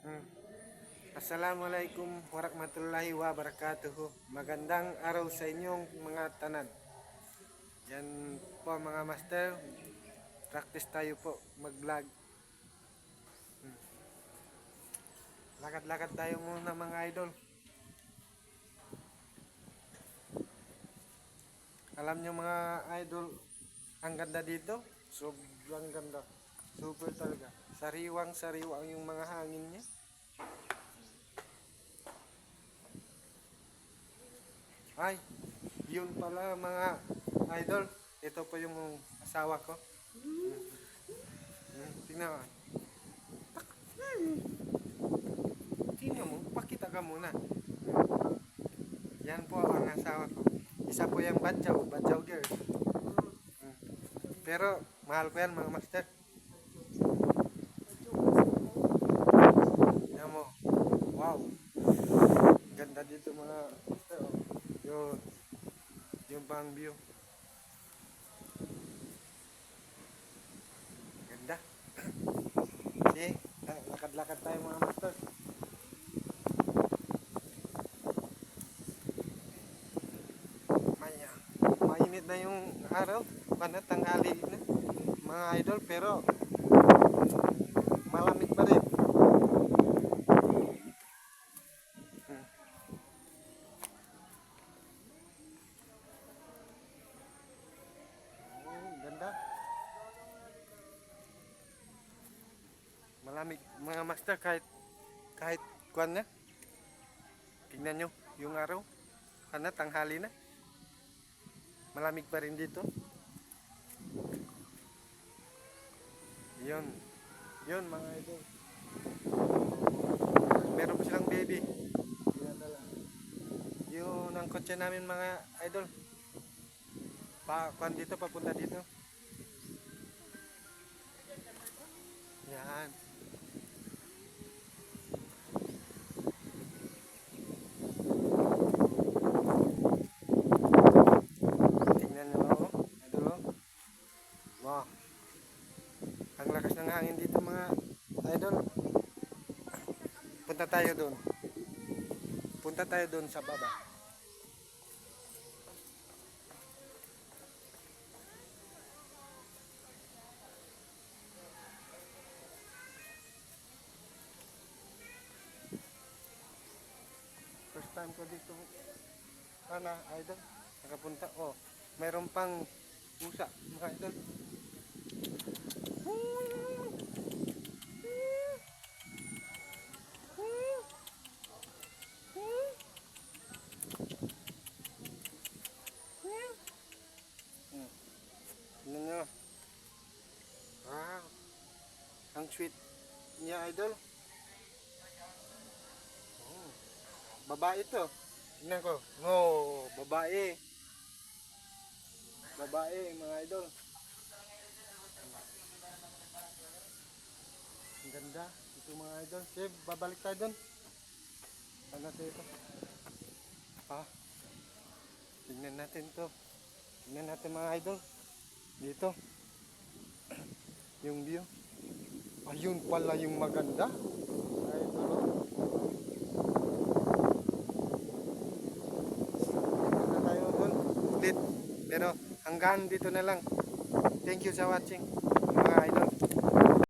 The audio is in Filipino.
Hmm. Assalamualaikum warahmatullahi wabarakatuh. Magandang araw sa inyong mga tanan. Yan po mga master. Practice tayo po mag-vlog. Lakad-lakad tayo muna mga idol. Alam nyo mga idol, ang ganda dito. Sobrang ganda. Super talaga. Sariwang-sariwa yung mga hangin niya. Ay, yun pala mga idol. Ito po yung asawa ko. Tingnan mo. Tingnan mo, pakita ka muna. Yan po ang asawa ko. Isa po yung badyaw girl. Pero mahal ko yan mga master. Yan mo. Wow. Ganda dito mga master. Oh. Yung bang view. Ganda. Okay, lakad-lakad tayo mga master. Maya. Mainit na yung araw. Tanghali na mga idol, pero malamig pa rin. Ganda. Malamig mga master, kahit kuan na. Tingnan nyo yung araw. Tanghali na. Malamig pa rin dito. Yun. Yun mga idol. Meron pa silang baby. Yun ang kotse namin mga idol. Kuan dito, papunta dito. Yan. Tingnan nyo ako, idol. Wow. Ang lakas ng hangin dito mga idol. Punta tayo doon. Punta tayo doon sa baba. First time ko dito. Idol. Nakapunta. Oh, mayroon pang pusa mga idol. Tingnan nyo. Wow. Ang sweet niya idol. Oh, babae to. Tingnan ko. Oh, babae. Babae mga idol. Ang ganda. Ito mga idol. Okay, babalik tayo doon. Ano ito? Tingnan natin to. Tingnan natin mga idol. Dito. Yung view. Ayun pala yung maganda. Idol. Punta tayo doon ulit. Pero hanggang dito na lang. Thank you sa watching mga idol.